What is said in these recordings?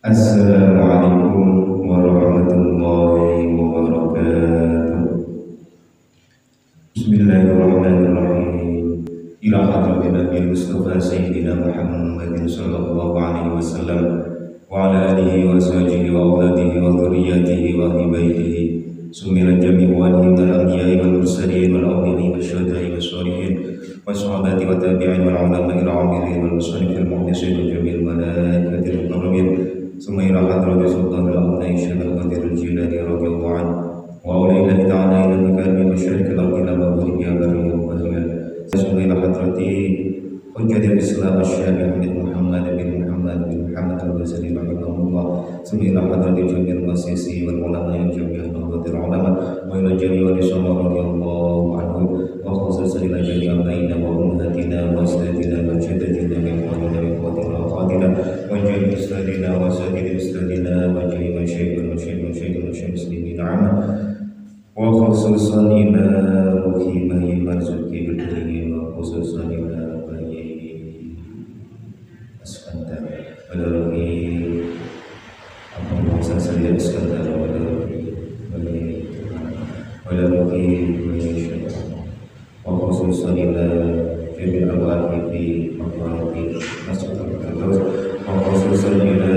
Assalamualaikum warahmatullahi wabarakatuh. Bismillahirrahmanirrahim. Ila hadratin Nabi Mustafa Sayyidina Muhammadin sallallahu alaihi wasallam wa ala alihi wa sahbihi wa auladihi wa dhurriyyatihi wa ahli baitihi sumila jami'u minal anbiya'i wal mursalin wal awliya'i wasyuhada'i wassalihin wassahabati wa tabi'in wal ulama'i al-'amilin wal musannifil muhdisin wal jami'il malaikatil mukarramin ثم إلى حضرة سلطان الأمناء الشيخ القدير الجيلاني رضي الله عنه وأولي الله تعالى إلى مكارم مشارك الأرض إلى مغرب يا برية وبهية ثم إلى حضرة حجة الإسلام الشيخ أحمد محمد بن محمد الغزالي رحمه الله ثم إلى حضرة جميع المؤسسين والعلماء جميع نهضة العلماء وإلى جميع الصحابة رضي الله عنهم وخصوصا إلى جميع أبنائنا وأمهاتنا وأجدادنا وجدتنا وإخواننا وإخواتنا وأخواتنا وجميع أستاذنا وأساتذة أستاذنا وجميع مشايخ المسلمين عامة وخصوصا إلى مقيمي مرزقي بالدين وخصوصا إلى بني أسكندر ودربي اللهم صل على أسكندر ودربي وخصوصا إلى جميع الأرواح في مقام مسجد الفردوس وخصوصا إلى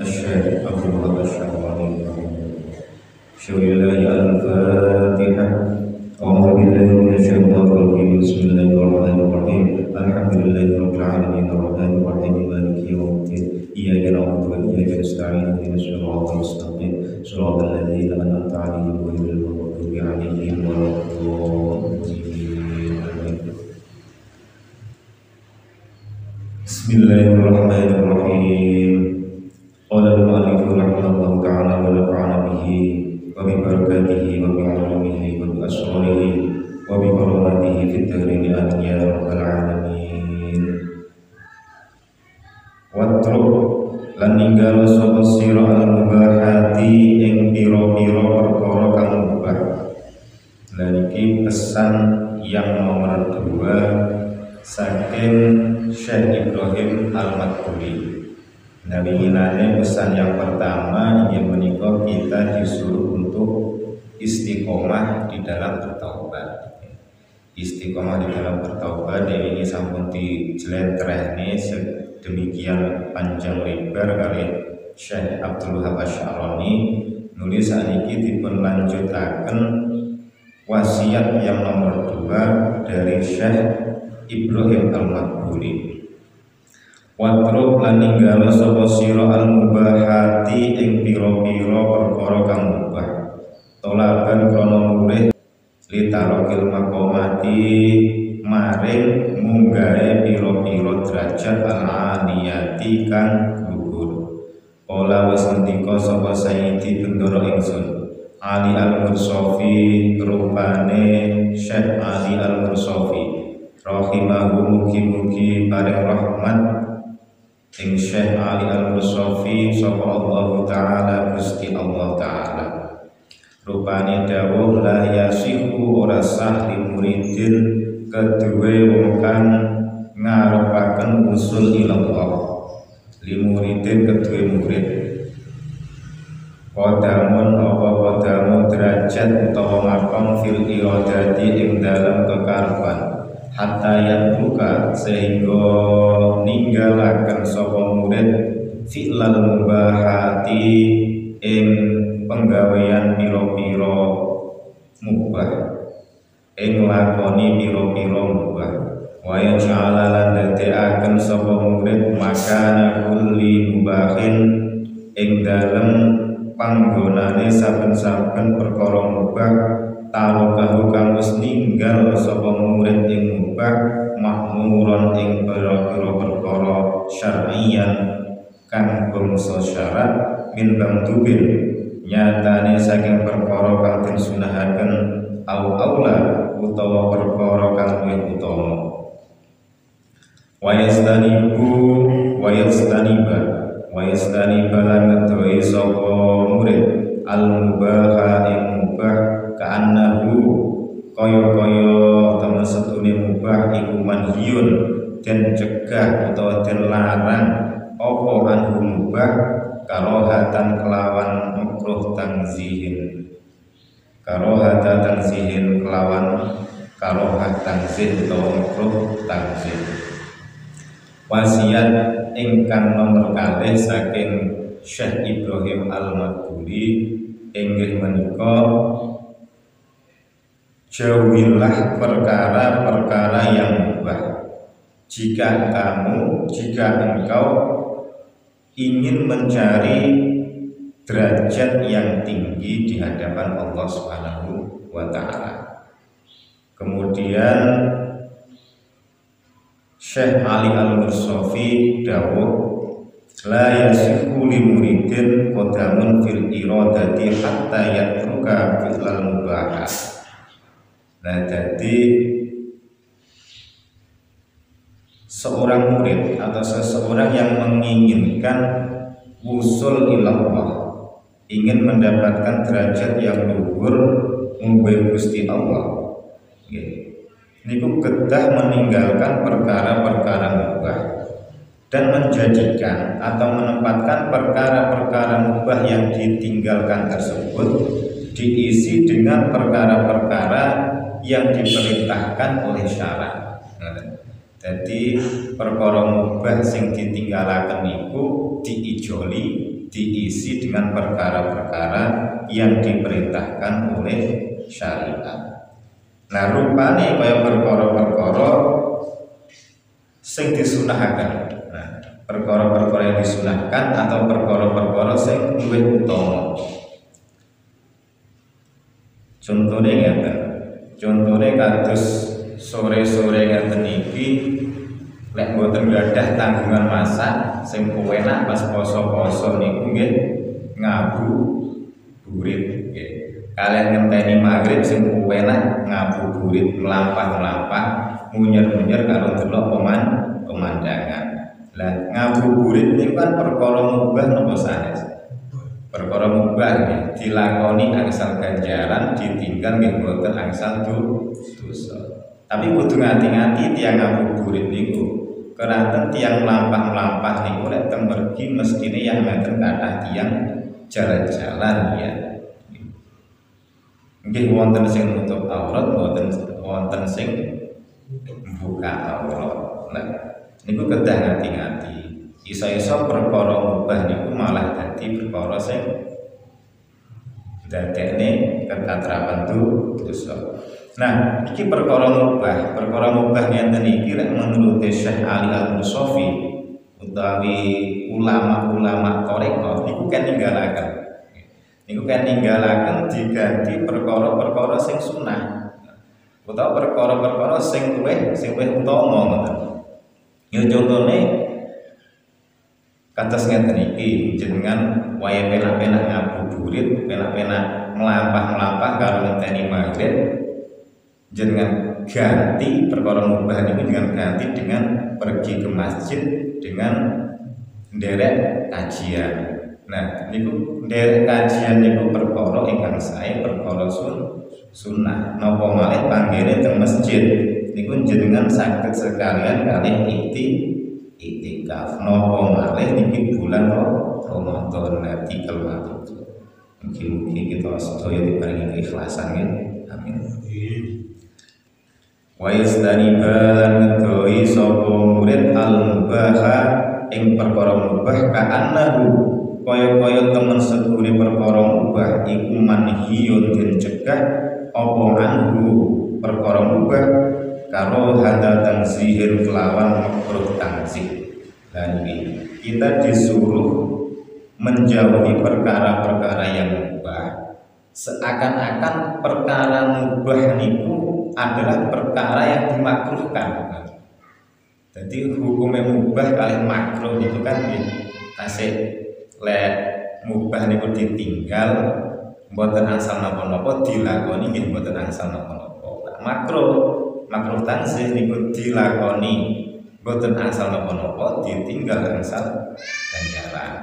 الشيخ أبو الوهاب الشعراني شويلة الفاتحة أعوذ بالله من الشيطان الرجيم بسم الله الرحمن الرحيم الحمد لله رب العالمين الرحمن الرحيم مالك يوم الدين إياك نعبد وإياك نستعين اهدنا الصراط المستقيم صراط الذين أنعمت عليهم غير المغضوب عليهم ولا الضالين. Bismillahirrahmanirrahim. Qala al-mu'allif rahimahullahu ta'ala wa nafa'ana bihi wa bi barakatihi wa bi 'ulumihi wa bi asrarihi wa bi karamatihi fid dharain amin ya rabbal alamin. Watruk lan ninggal sapa sira al-mubahati ing pira-pira perkara kang mubah. Lan iki pesan yang nomor 2 saking Syekh Ibrahim Al-Madkhuri. Dari inane pesan yang pertama yang menikah kita disuruh untuk istiqomah di dalam bertaubat. Istiqomah di dalam bertaubat ini sampun dijlentrehne sedemikian panjang lebar kali Syekh Abdul Wahab Asy-Sya'rani nulis saniki dipun lanjutaken wasiat yang nomor 2 dari Syekh Ibrahim Al-Madkhuri. Watruk lan ninggalo sapa sira al-mubahati ing pira-pira perkara kang mubah. Tolaban krana murih litarokil maqamati maring munggahe pira-pira derajat al-aliyati kang luhur. Ola wis ngendika sapa Sayyidi Bendoro ingsun Ali Al-Mursafi rupane Syekh Ali Al-Mursafi rahimahu mugi-mugi paring rahmat ing Syekh Ali Al-Mursafi sapa Allah taala Gusti Allah taala. Rupane dawuh la yasihu ora sah li muridin keduwe wong kang ngarepaken usul ilallah. Li muridin keduwe murid. Qadamun apa qadamun derajat utawa maqam fil iradati ing dalam kekarepan. Hatta yatruka sehingga ninggalaken sapa murid fi'lal mubahati ing penggawean pira-pira mubah ing lakoni pira-pira mubah wa yaj'ala lan dadekaken sapa murid makana kulli mubahin ing dalem panggonane saben-saben perkara mubah tarokahu kang wis ninggal sapa murid ing mubah mahmuron ing pira-pira perkara syar'iyyan kang bangsa syarat min bangdubin nyatane saking perkara kang disunahaken au aula utawa perkara kang luwih utama. Wa yastaniba lan ngedohi sapa murid al-mubaha ing mubah ka'annahu kaya-kaya temen setune mubah iku manhiyun den cegah utawa den larang apa anhu mubah karohatan kelawan makruh tanzihin, karohata tanzihin kelawan karohah tanzih atau makruh tanzih. Wasiat ingkang nomor kalih saking Syekh Ibrahim Al-Maduri inggih menika, jauhilah perkara-perkara yang mubah. Jika engkau ingin mencari derajat yang tinggi di hadapan Allah Subhanahu wa ta'ala. Kemudian Syekh Ali Al-Mursafi dawuh, la yasihu li muridin qadamun fil iradati hatta yatruka fi'lal mubahat. Nah, jadi seorang murid atau seseorang yang menginginkan wusul ilallah, ingin mendapatkan derajat yang luhur mumbul Gusti Allah, niku kedah meninggalkan perkara-perkara mubah dan menjadikan atau menempatkan perkara-perkara mubah yang ditinggalkan tersebut diisi dengan perkara-perkara yang diperintahkan oleh syarak. Jadi perkara mubah sing ditinggalaken niku diijoli, diisi dengan perkara-perkara yang diperintahkan oleh syariat. Nah, rupane kaya perkara-perkara sing disunahkan. Nah, perkara-perkara yang disunahkan atau perkara-perkara sing luwih utama. Contohnya ngeten. Contohnya kados sore-sore ngeten iki lek mboten gadah tanggungan masak sing enak pas poso-poso niku nggih ngabuburit nggih. Kalian ngenteni maghrib sing enak ngabuburit, melampah-melampah, munyer-munyer karo delok pemandangan. Lah ngabuburit niku kan perkara mubah napa sanes? Perkara mubah nggih dilakoni angsal ganjaran, ditinggal nggih mboten angsal dosa. Tapi kudu ngati-ngati tiyang ngabuburit niku. Keranten tiyang melampah-melampah niku lek teng mergi mestine yang ngeten kathah tiyang jalan-jalan ya. Nggih wonten sing nutup aurat, wonten sing buka aurat. Nah, niku kedah ngati-ngati. Iso-iso perkara mubah niku malah dadi perkara sing dadekne kekatrapan dosa. Nah, iki perkara mubah ngeten iki rek menurut Syekh Ali Al-Mursafi utawi ulama-ulama thariqah niku kan ninggalaken. Niku kan ninggalaken diganti perkara-perkara sing sunah. Utawa perkara-perkara sing luwih utama ngoten. Ya contone kados ngeten iki, jenengan waya penak-penak ngabuburit, penak-penak melampah-melampah karo ngenteni maghrib, jenengan ganti perkara mubah niku dengan ganti dengan pergi ke masjid dengan nderek kajian. Nah, niku nderek kajian niku perkara ingkang sae, perkara sunnah. Napa malih panggene teng masjid niku jenengan saged sekalian kalih iktikaf. Napa malih niki bulan Ramadan nanti kelmat. Mungkin kita sedaya diparingi keikhlasan ya. Amin. Wa yastanibalan doi sapa murid al-mubaha ing perkara mubah ka'annahu kaya-kaya temen sedune perkara mubah iku manhiyun den cegah apa anhu perkara mubah karo hada tanzihir kelawan makruh tanzih. Dan ini kita disuruh menjauhi perkara-perkara yang mubah, seakan-akan perkara mubah niku adalah perkara yang dimakruhkan. Jadi hukumnya mubah kali makruh itu kan tasik lek mubah niku ditinggal mboten angsal napa-napa dilakoni nggih mboten angsal napa-napa. Makruh tanzih niku dilakoni mboten angsal napa-napa ditinggal angsal ganjaran.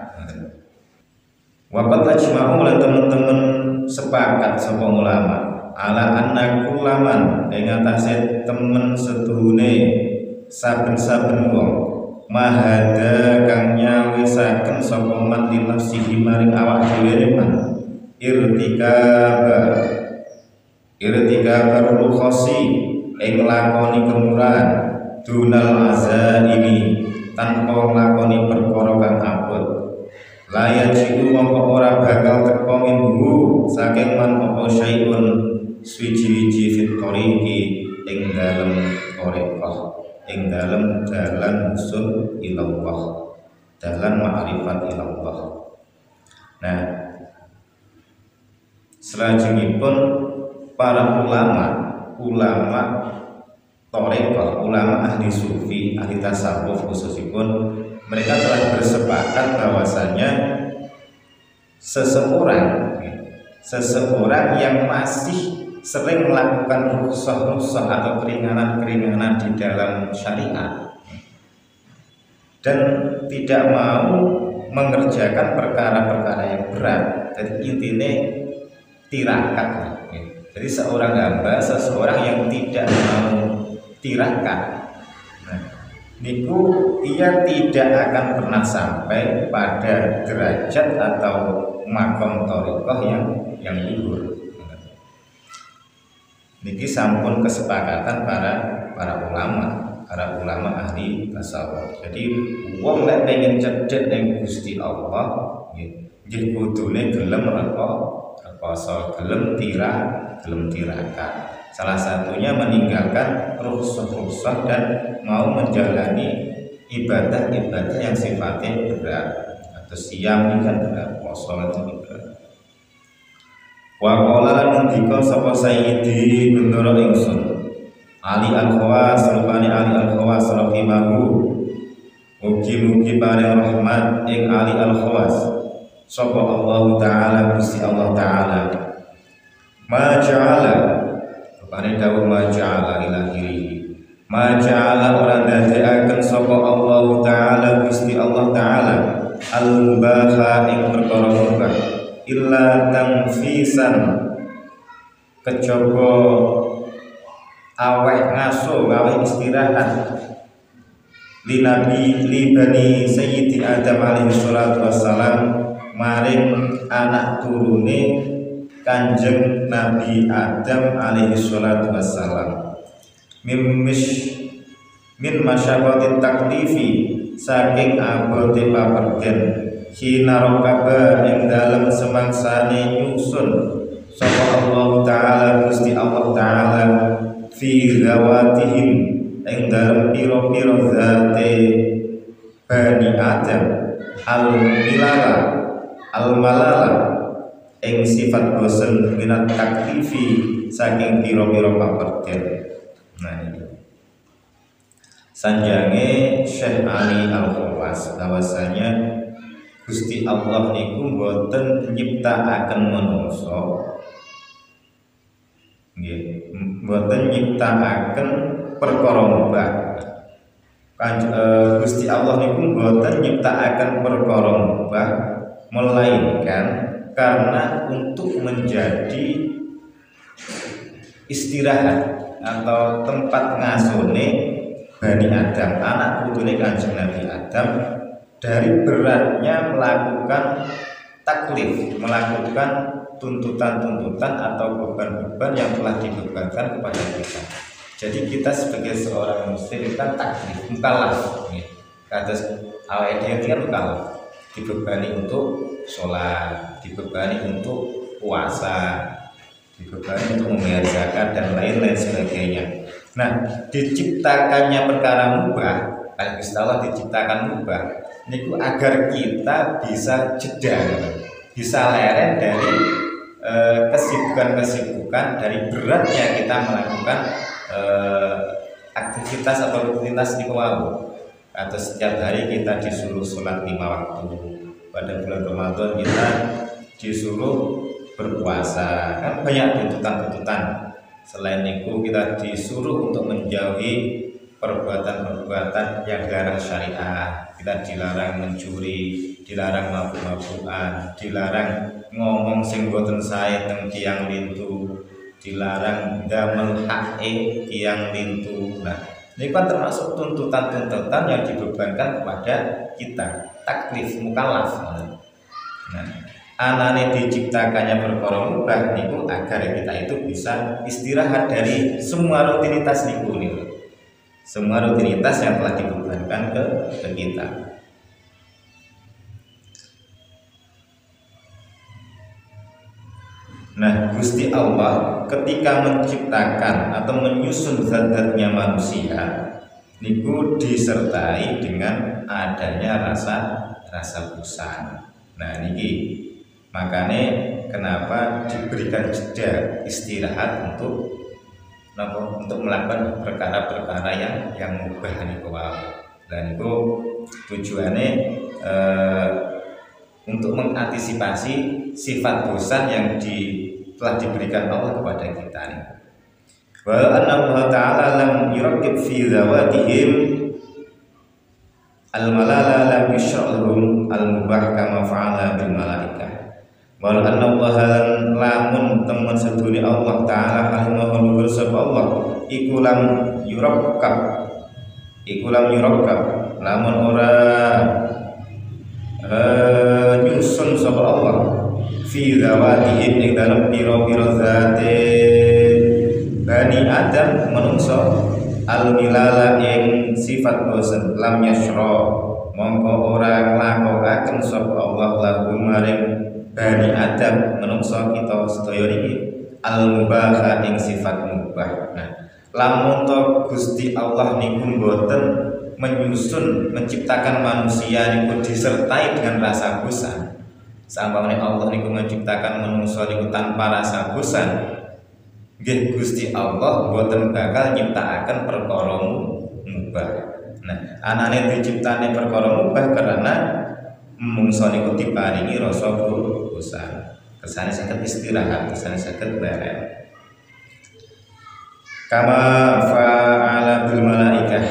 Waqat ajma'u lan teman-teman sepakat sapa ulama ala anna kullaman ing atase temen setuhune saben-saben wong mahada kang nyawisaken sapa man li nafsihi maring awak dhewe man irtikaba rukhasi ing lakoni kemurahan dunal azaimi tanpa nglakoni perkara kang abot layan jiku mongko ora bakal teko minhu saking man apa syai'un suci-wiji fit tariqi ing dalem thariqah ing dalem dalan usul ilallah dalan ma'rifat ilallah. Nah, selajengipun para ulama thariqah, ulama ahli sufi, ahli tasawuf khususipun mereka telah bersepakat bahwasanya seseorang yang masih sering melakukan rukhsah atau keringanan-keringanan di dalam syariat dan tidak mau mengerjakan perkara-perkara yang berat, jadi intinya tirakat. Jadi seseorang yang tidak mau tirakat, niku ia tidak akan pernah sampai pada derajat atau makom thariqah yang luhur. Niki sampun kesepakatan para ulama ahli tasawuf. Jadi wong lek pengen cedhek ning Gusti Allah nggih kudune gelem rekoso, gelem tirakat. Salah satunya meninggalkan rukhsah dan mau menjalani ibadah-ibadah yang sifatnya berat. Atau siam kan berat, puasa itu berat. Wa qala lan ngendika sapa Sayyidi Bendoro ingsun Ali Al-Khawas rupane Ali Al-Khawas rahimahu mugi-mugi paring rahmat ing Ali Al-Khawas sapa Allah taala Gusti Allah taala ma ja'ala rupane dawuh ma ja'ala ilahi ma ja'ala ora dadekaken sapa Allah taala Gusti Allah taala al-mubaha ing perkara mubah illa tanfisan kejaba awek ngaso gawe istirahat li bani Sayyidi Adam alaihi salatu wassalam maring anak turune Kanjeng Nabi Adam alaihi salatu wassalam min masyaqatit taklifi saking abote paperden hina rokaba ing dalam semangsane nyusun sapa Allah taala Gusti Allah taala fi zawatihim ing dalam pira-pira zate Bani Adam al-malala ing sifat bosen minat taklifi saking pira-pira paperden. Nah ini sanjange Syekh Ali Al-Khawas bahwasanya Gusti Allah niku mboten nyiptakaken manungsa nggih, mboten nyiptakaken perkara mubah. Gusti Allah niku mboten nyiptakaken perkara mubah melainkan karena untuk menjadi istirahat atau tempat ngasone Bani Adam, anak putune Kanjeng Nabi Adam dari beratnya melakukan taklif, melakukan tuntutan-tuntutan atau beban-beban yang telah dibebankan kepada kita. Jadi kita sebagai seorang muslim kan taklif, mukallaf. Kados awake dhewe kan mukallaf, dibebani untuk sholat, dibebani untuk puasa, dibebani untuk membayar zakat dan lain-lain sebagainya. Nah, diciptakannya perkara mubah, kalau Gusti Allah diciptakan mubah niku agar kita bisa jeda, bisa leren dari kesibukan-kesibukan, dari beratnya kita melakukan aktivitas atau rutinitas niku wau. Atau setiap hari kita disuruh sholat 5 waktu. Pada bulan Ramadan kita disuruh berpuasa, kan banyak tuntutan-tuntutan. Selain itu kita disuruh untuk menjauhi perbuatan-perbuatan yang dilarang syariah. Kita dilarang mencuri, dilarang mabuk-mabukan, dilarang ngomong sing boten sae teng tiyang lintu, dilarang damel hake tiyang lintu. Nah, Ini kan termasuk tuntutan-tuntutan yang dibebankan kepada kita, taklif mukallaf. Nah, anane diciptakannya perkara mubah niku agar kita itu bisa istirahat dari semua rutinitas niku niku. Semua rutinitas yang telah dibebankan ke kita. Nah, Gusti Allah ketika menciptakan atau menyusun zat-zatnya manusia niku disertai dengan adanya rasa bosan. Nah, niki makanya kenapa diberikan jeda istirahat untuk melakukan perkara-perkara yang mubah niku wae. Dan itu tujuannya untuk mengantisipasi sifat bosan yang telah diberikan Allah kepada kita nih. Wa anna Allah Ta'ala lam yurakkib fi zawatihim al-malala lam yushra'hum al-mubah kama fa'ala bil malaikah. Wa anna Allah lamun temen sedune Allah Ta'ala alimahu sapa Allah iku lam yurakkab lamun ora nyusun sapa Allah fi zawatihim ing dalam pira-pira zate Bani Adam menungso al-milala ing sifat bosen lam yasra mongko ora nglakokaken sapa Allah lagu maring Bani Adam menungso kita sedaya niki al-mubah ing sifat mubah. Nah, lamun to Gusti Allah niku mboten menyusun menciptakan manusia niku disertai dengan rasa bosan. Sampamane Allah niku menciptakan manusia niku tanpa rasa bosan, nggih Gusti Allah mboten bakal nyiptakaken perkara mubah. Nah, anane diciptane perkara mubah karena manusia niku diparingi rasa bosan. Kersane saged istirahat, kersane saged bareng. Kama fa'ala bil malaikah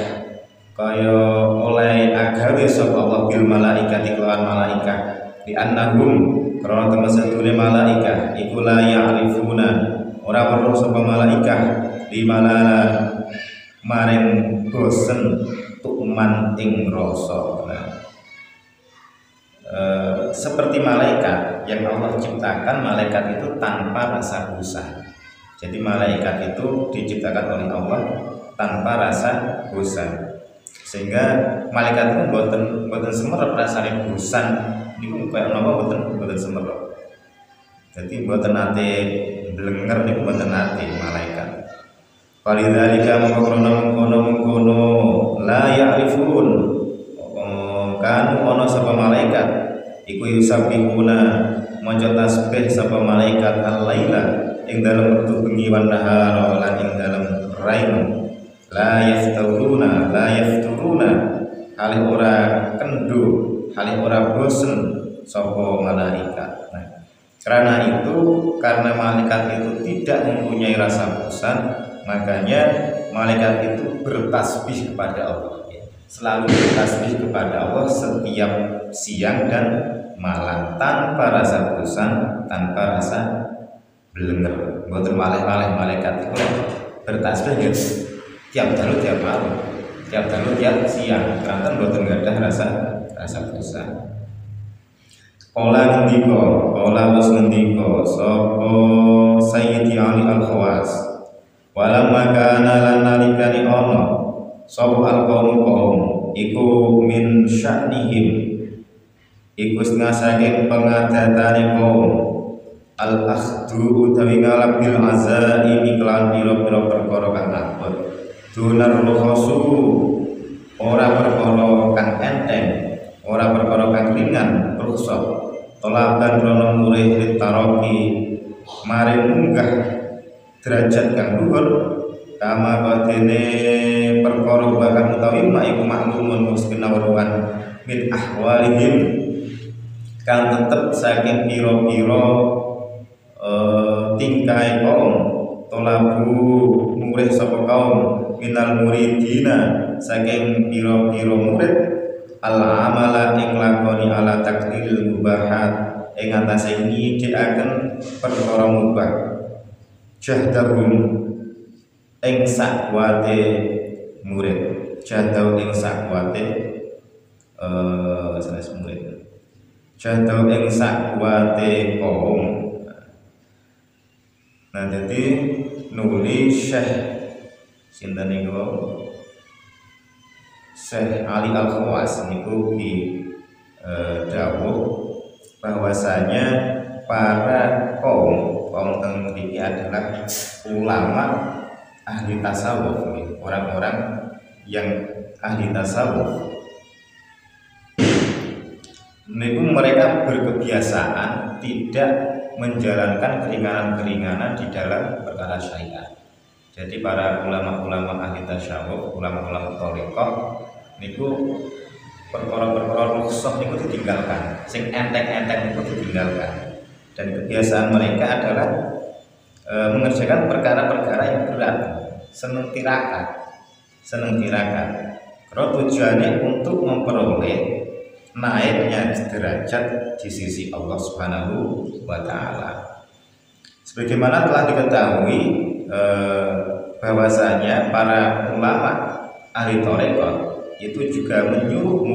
kaya oleh agawe sapa Allah bil malaikah kelawan malaikah di annahum karena teman sedune malaikah iku la ya'rifuna ora weruh sapa malaikah di malala maring bosen tukman ing rasa. Seperti malaikat yang Allah ciptakan, malaikat itu tanpa rasa bosan. Jadi malaikat itu diciptakan oleh Allah tanpa rasa bosan, sehingga malaikat itu boten semerep rasane bosan niku kaya napa boten semerep. Jadi boten nate blenger niku boten nate malaikat. Walidzalika mengkono la ya'rifun kan ono sapa malaikat iku yusabbihuna maca tasbih sapa malaikat al-laila ing dalem wektu bengi wan nahar lan ing dalem raino la yafturuna hale ora kendu hale ora bosen sapa malaikat. Nah, karena malaikat itu tidak mempunyai rasa bosan, makanya malaikat itu bertasbih kepada Allah, selalu bertasbih kepada Allah setiap siang dan malam tanpa rasa bosan, tanpa rasa blenger. Mboten malih-malih malaikat itu bertasbih gitu tiap dalu tiap malam, tiap dalu tiap siang, karena mboten gadah rasa bosan. Kala wis ngendika sapa Sayyidi Ali Al-Khawas walamma kana lan nalikane ana sapa al-qaum iku min sya'nihim iku saking pengadatane kaum al-akhdu utawi ngalap bil azaimi kelan pira-pira perkara kang abot dunar rukhasu ora perkara kang enteng ora perkara kang ringan rukhsah tolakan rono murih taroki mari munggah derajat kang dhuwur kama badene perkara bahkan utawi mak iku maklumun muskinawruan min ahwalihim kang tetep saking pira-pira tingkai kaum tolabu murid sapa kaum minal muridina saking pira-pira murid al-amala ing lakoni ala takdil mubahat ing atase nyidhikaken perkara mubah jahdahum ing sakwate murid jadau ing sakwate sanes murid jadau ing sakwate kaum. Nah jadi nuli Syekh sinten niku Syekh Ali Al-Khawas niku di dawuh bahwasanya para kaum teng mriki adalah ulama ahli tasawuf, orang-orang yang ahli tasawuf. Niku mereka berkebiasaan tidak menjalankan keringanan-keringanan di dalam perkara syariat. Jadi para ulama-ulama ahli tasawuf, ulama-ulama thariqah niku perkara-perkara rukhsah niku ditinggalkan, sing enteng-enteng niku ditinggalkan. Dan kebiasaan mereka adalah mengerjakan perkara-perkara yang berat, seneng tirakat. Karena tujuannya untuk memperoleh naiknya derajat di sisi Allah Subhanahu wa Ta'ala. Sebagaimana telah diketahui bahwasanya para ulama ahli thariqah itu juga menyuruh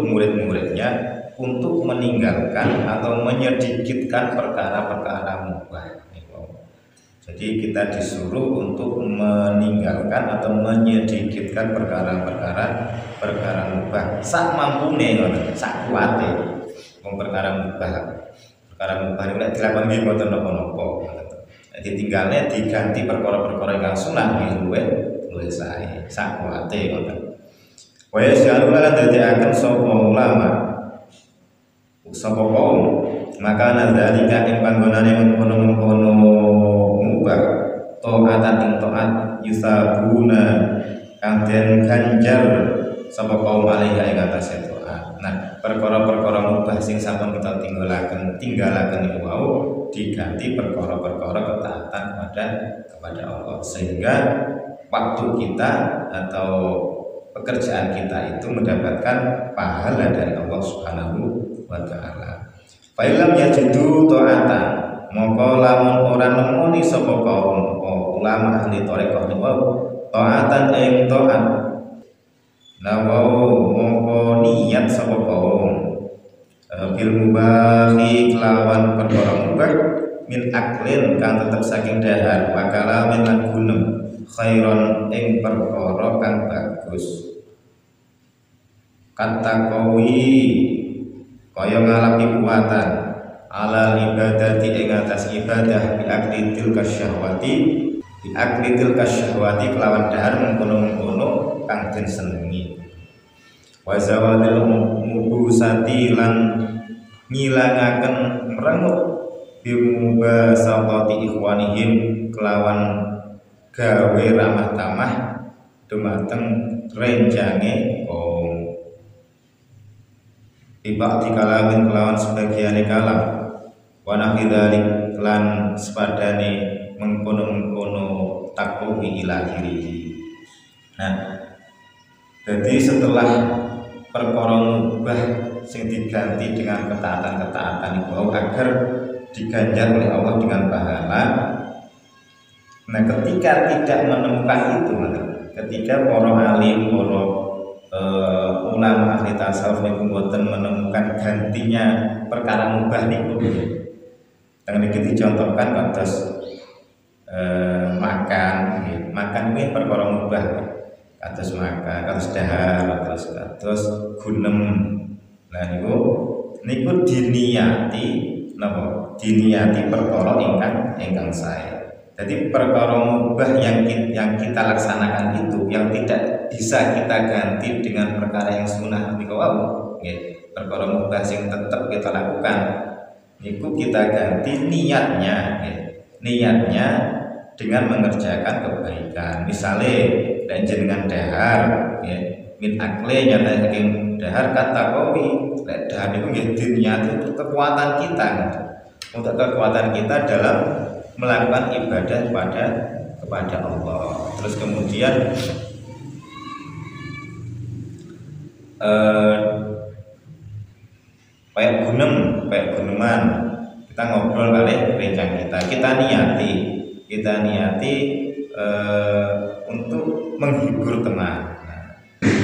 murid-muridnya untuk meninggalkan atau menyedikitkan perkara-perkara mubah. Jadi kita disuruh untuk meninggalkan atau menyedikitkan perkara-perkara mubah sak mampune ngoten, sak kuwate. Wong perkara mubah itu nek dilakoni nggih mboten napa-napa. Ditinggalnya diganti perkara-perkara ingkang sunah nggih luwih sae, sak kuwate ngoten. Wa yajaluna lan dadekaken sapa ulama sapa kaum maka nadzalika ing panggonane mengkono-mengkono mubah taatan ing taat yusabuna kang den ganjar sapa kaum alih ing atase taat. Nah, perkara-perkara mubah sing sampun kita tinggalaken niku wau diganti perkara-perkara ketaatan kepada Allah, sehingga waktu kita atau pekerjaan kita itu mendapatkan pahala dari Allah Subhanahu wa Ta'ala. Fa illam yajidu ta'atan, mongko lamun ora nemoni sapa kaum ulama ahli thariqah niku ta'atan ing ta'at. Nawau mongko niat sapa kaum bil mubahi kelawan perkara mubah min aklin kang tetep saking dahar wa kalamin lan gunem khairon ing perkara kang bagus. Kata kawi kaya ngalami kuatan ala ibadati ing atas ibadah bi aklitil kasyahwati kelawan dahar mengkono-mengkono kang den senengi. Wa zawadil mubusati lan ngilangaken merengut bi mubasatati ikhwanihim kelawan gawe ramah tamah dumateng renjange kaum. Ibak dikalamin kelawan sebagiane kalam wa nakhidhalik lan sepadane mengkono-mengkono takwi ilahiri. Nah, jadi setelah perkara mubah sing diganti dengan ketaatan-ketaatan itu agar diganjar oleh Allah dengan pahala. Nah, ketika tidak menemukan itu, ketika para alim, para ulama ahli tasawuf niku mboten menemukan gantinya perkara mubah niku. Teng niki dicontohkan kados makan ini perkara mubah. Kados makan, kados dahar, kados gunem. Nah niku diniati napa? Diniati perkara ingkang sae. Jadi perkara mubah yang kita laksanakan itu yang tidak bisa kita ganti dengan perkara yang sunnah niku wau. Nggih, perkara mubah sing tetap kita lakukan niku kita ganti niatnya, niatnya dengan mengerjakan kebaikan. Misalnya dan jenengan dahar, min akle nyata saking dahar kata kowi, dahar niku nggih diniati untuk kekuatan kita, untuk kekuatan kita dalam melakukan ibadah kepada Allah. Terus kemudian kayak guneman kita ngobrol kali rencang kita niati untuk menghibur teman.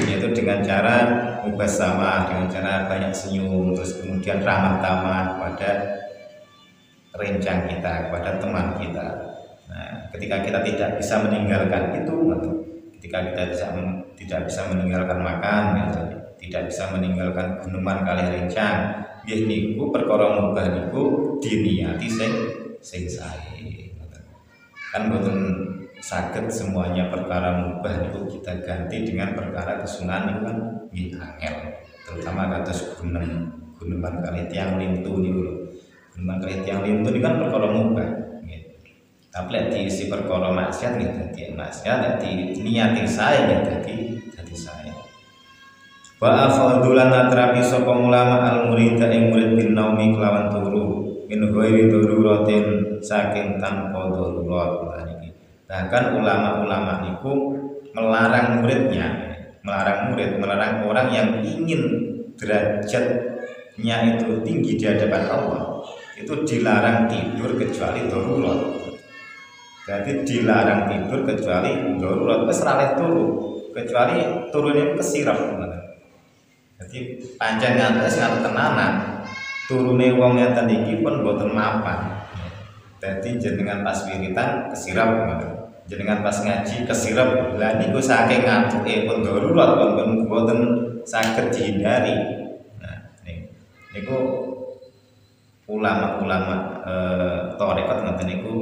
Yaitu dengan cara mubassamah, dengan cara banyak senyum, terus kemudian ramah tamah kepada rencang kita, kepada teman kita. Nah, ketika kita tidak bisa meninggalkan itu, ketika kita tidak bisa meninggalkan makan, tidak bisa meninggalkan guneman kali rencang, nggih niku perkara mubah niku diniati sing sae. Kan mboten saged semuanya perkara mubah itu kita ganti dengan perkara kesunahan itu kan nggih angel, terutama kados guneman kali tiang lintu niku lho. Guneman kali tiang lintu ini kan perkara mubah nggih. Tapi lek diisi perkara maksiat nggih dadi maksiat, lek niati sae nggih dadi sae. Wa afdalan atrapi sapa ulama al murid ing murid bin naumi kelawan turu min ghairi daruratin saking tanpa darurat. Bahkan ulama-ulama niku melarang muridnya, melarang orang yang ingin derajatnya itu tinggi di hadapan Allah, itu dilarang tidur kecuali darurat. Jadi dilarang tidur kecuali darurat, wis ra turu, kecuali turunnya kesirap. Jadi pancen ngantos ngantos tenanan, turune wong ngeten iki pun boten mapan. Jadi jenengan pas wiritan kesirap, jenengan pas ngaji kesirap. Lah niku saking ngantuke pun darurat pun boten saged dihindari. Nah, niku ulama-ulama tarekat ngoten niku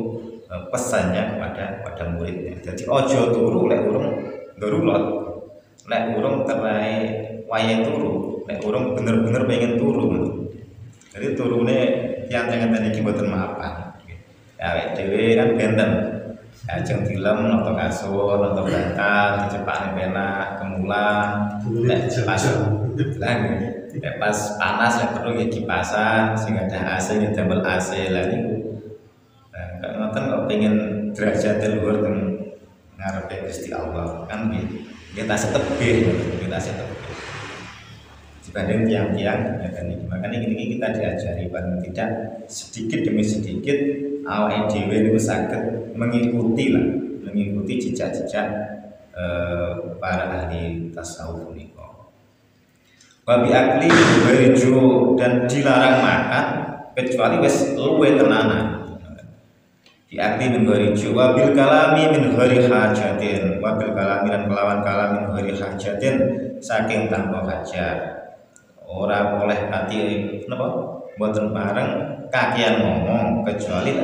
pesannya kepada muridnya. Jadi ojo turu lek urung darurat, lek urung terai wayahe turu, lek urung bener-bener pengen turu. Jadi turune yang ngeten iki boten mapan. Awake dhewe kan benten. Ajeng film nonton kasur, nonton bantal, dicepakne penak, kemulan, nek pas panas lek perlu ya dipasang sing ada AC ya damel AC lah niku. Nah, kok ngoten kok pengen derajat luhur teng ngarepe Gusti Allah kan kita setebih, kita setebih. Dibanding tiang-tiang makanya ini kita diajari paling tidak sedikit demi sedikit awake dhewe niku saged mengikuti jejak-jejak para ahli tasawuf niku. Wa bi akli berju dan dilarang makan kecuali wis luwe tenanan. Di akli min berju wa bil kalami min ghairi hajatin, wa bil kalami dan kelawan kalam min ghairi hajatin saking tanpa hajat. Ora oleh hati napa mboten bareng kakian ngomong kecuali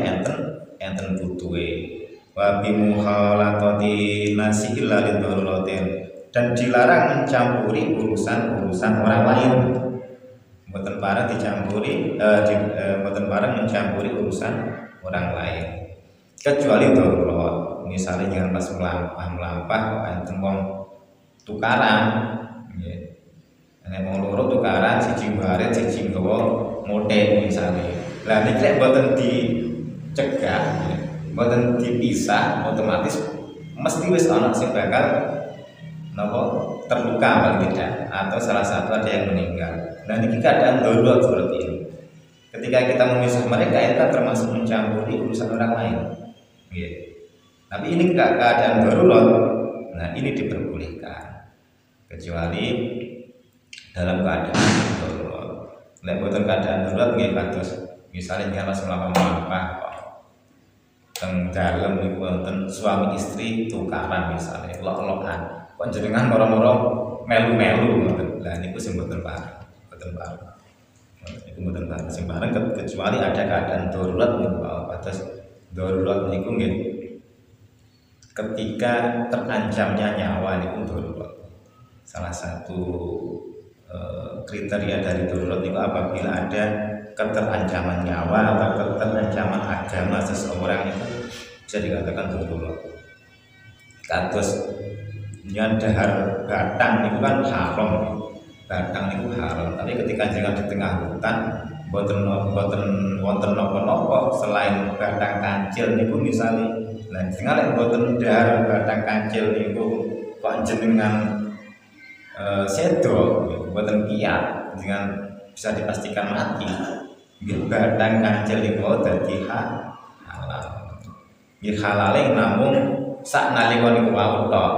enten butuhe. Wa bi mukhalatati nasi illa lidharuratin, dan dilarang mencampuri urusan orang lain. Mboten bareng dicampuri mboten bareng mencampuri urusan orang lain kecuali darurat. Misalnya jangan pas melampah enten wong tukaran nggih. Nek wong loro tukaran siji baret siji nggawa mote misale. Lah niki lek mboten dicegah, mboten dipisah, otomatis mesti wis ana sing bakal napa terluka paling tidak atau salah satu ada yang meninggal. Nah niki keadaan darurat seperti ini. Ketika kita memisah mereka itu termasuk mencampuri urusan orang lain. Nggih. Tapi ini keadaan darurat. Nah ini diperbolehkan. Kecuali dalam keadaan darurat. Nek boten keadaan darurat nggih kados misalnya nyawas melampah teng dalem niku wonten suami istri tukaran misalnya lok-lokan. Kok jenengan moro-moro melu-melu ngoten. Lah niku sing boten pareng. Boten pareng. Niku boten pareng sing pareng kecuali ada keadaan darurat niku kados darurat niku nggih ketika terancamnya nyawa niku darurat. Salah satu kriteria dari darurat itu apabila ada keterancaman nyawa atau keterancaman agama seseorang itu bisa dikatakan darurat. Kados nyadahar batang itu kan haram, batang itu haram. Tapi ketika jangan di tengah hutan, boten wonten napa-napa selain batang kancil niku misalnya, lan jenengan boten dahar batang kancil niku kok jenengan sedo boten kiat dengan bisa dipastikan mati. Nggih batang kancil niku dadi halal. Nggih halale namung sak nalika niku wau tok.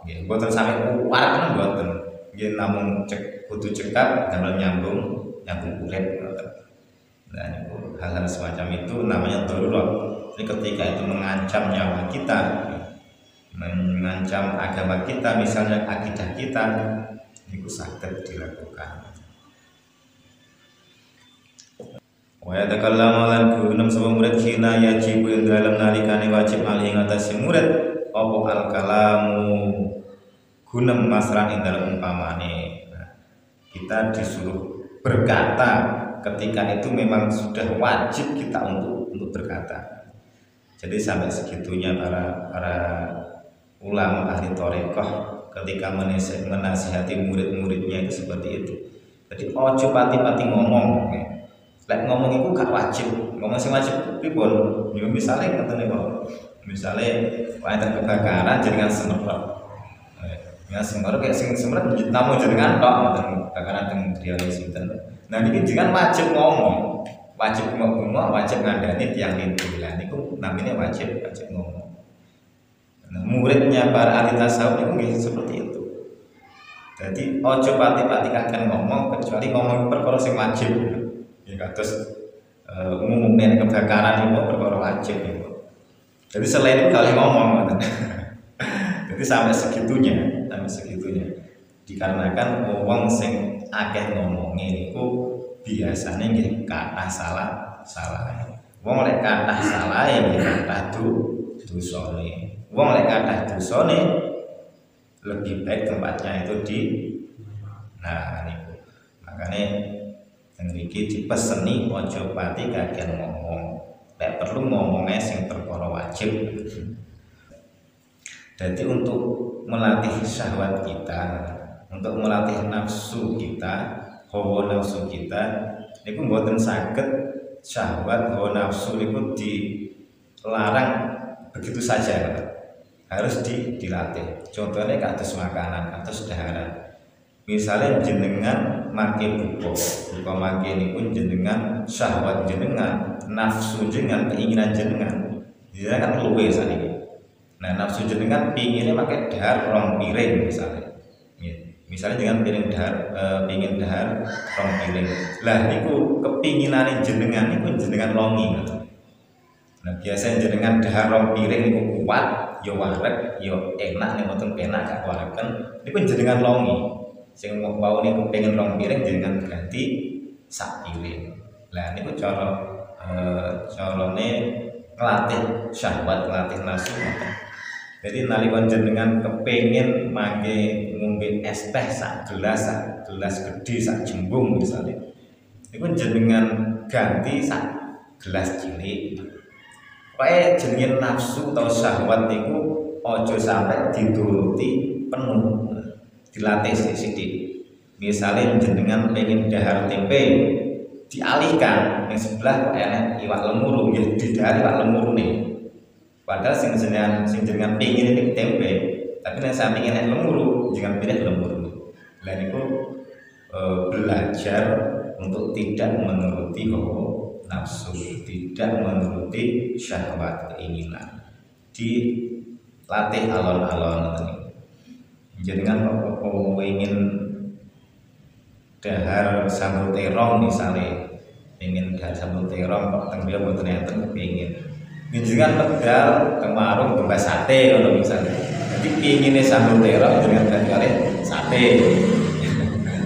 Nggih, mboten sampe kuwarak kan mboten. Nggih namung kudu cekap damel nyambung urip ngoten. Nah, niku hal-hal semacam itu namanya darurat. Jadi ketika itu mengancam nyawa kita, mengancam agama kita, misalnya akidah kita, niku saged dilakukan. Wa yatakallamu lan gunem sapa murid hina yajib ing dalem nalikane wajib alih ngatasi murid apa al kalamu gunem masran ing dalem umpamane. Kita disuruh berkata ketika itu memang sudah wajib kita untuk berkata. Jadi sampai segitunya para ulama ahli thariqah ketika menasihati murid-muridnya itu seperti itu. Jadi ojo pati-pati ngomong. Lek ngomong itu gak wajib. Ngomong sing wajib pripun? Ya misale ngoten niku. Misale wonten kebakaran jenengan semerep. Ya semerep kayak sing semerep namung jenengan tok ngoten kebakaran teng griyane sinten. Nah niki jenengan wajib ngomong. Wajib ngomong, wajib ngandani tiyang lintu. Lah niku namanya wajib ngomong. Nah, muridnya para ahli tasawuf niku nggih seperti itu. Jadi ojo pati-pati kakek ngomong kecuali ngomong perkara sing wajib. Ya kados ngumumin kebakaran itu perkara wajib itu. Jadi selain itu kalian ngomong jadi sampai segitunya. Dikarenakan wong sing akeh ngomongnya niku biasanya nggih kathah salah. Wong lek kathah salah nggih kathah dosane. Wong lek kathah dosane lebih baik tempatnya itu di niku. Makanya niki dipeseni ojo pati kagian ngomong. Lek perlu ngomongnya sing perkara wajib. Jadi untuk melatih syahwat kita, untuk melatih nafsu kita, hawa nafsu kita, niku mboten saged syahwat hawa nafsu niku dilarang begitu saja. Harus dilatih. Contohnya kados makanan, kados daharan. Misalnya jenengan make buka make niku jenengan syahwat jenengan, nafsu jenengan, keinginan jenengan kan luwe saniki. Nah nafsu jenengan pinginnya pakai dahar rong piring misalnya dengan piring dahar pingin dahar rong piring. Lah niku kepinginane jenengan niku jenengan longi. Nah biasanya jenengan dahar rong piring niku kuat, ya wareg, ya enak nek mboten penak gak waregen niku jenengan longi. Sing wau niku pengen rong piring jenengan ganti sak piring. Lah niku carane nglatih syahwat, nglatih nafsu. Jadi nalika jenengan kepengin mangke ngombe es teh sak gelas gede sak jembung misalnya. Niku jenengan ganti sak gelas cilik. Pokoke jenenge nafsu atau syahwat niku aja sampai dituruti penuh. Dilatih sithik-sithik. Misalnya jenengan pengen dahar tempe dialihkan yang sebelah kok enak iwak lemuru nggih didahar iwak lemuru nih. Padahal sing jenengan pengin ini tempe, tapi nek samping enak lemuru jangan pilih lemuru. Lah niku belajar untuk tidak menuruti hawa nafsu, tidak menuruti syahwat keinginan. Dilatih alon-alon niku. Jenengan kok ingin dahar sambal terong misalnya, ingin dahar sambal terong kok teng dia mboten enten kepengin. Jenengan pedal teng warung tambah sate ngono misalnya. Jadi pingine sambal terong jenengan ganti sate.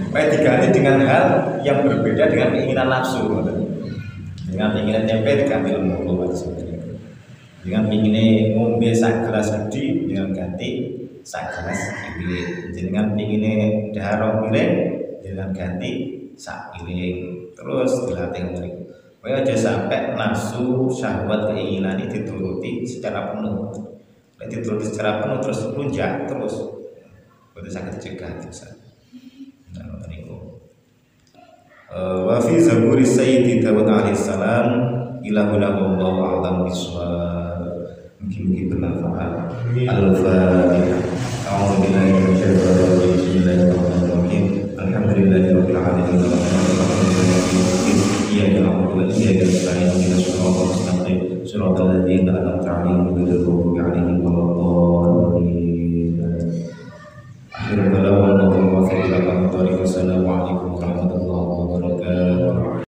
Supaya diganti dengan hal yang berbeda dengan keinginan nafsu. Dengan keinginan tempe diganti lemuru maksudnya. Dengan pingine ngombe sak gelas gede dengan ganti sak gelas piring. Jenengan pingine dahar rong piring dengan ganti sak piring. Terus dilatih niku. Supaya aja sampai nafsu syahwat keinginan ini dituruti secara penuh. Nek dituruti secara penuh terus lunjak terus. Boten saged dicegah bisa. Nah niku. Wa fi zaburi sayyidi Dawud alaihi salam ilahuna wallahu a'lam bishawab. Mungkin bermanfaat. Al-Fatihah. A'udzu billahi minasyaitonir rajim. Bismillahirrahmanirrahim. Alhamdulillahirabbil alamin. Iyyaka na'budu wa iyyaka nasta'in. Ihdinas siratal mustaqim. Shiratal ladzina an'amta 'alaihim ghairil maghdubi 'alaihim waladdallin. Irfadahu Allah wa fadila kami tariq. Wassalamu alaikum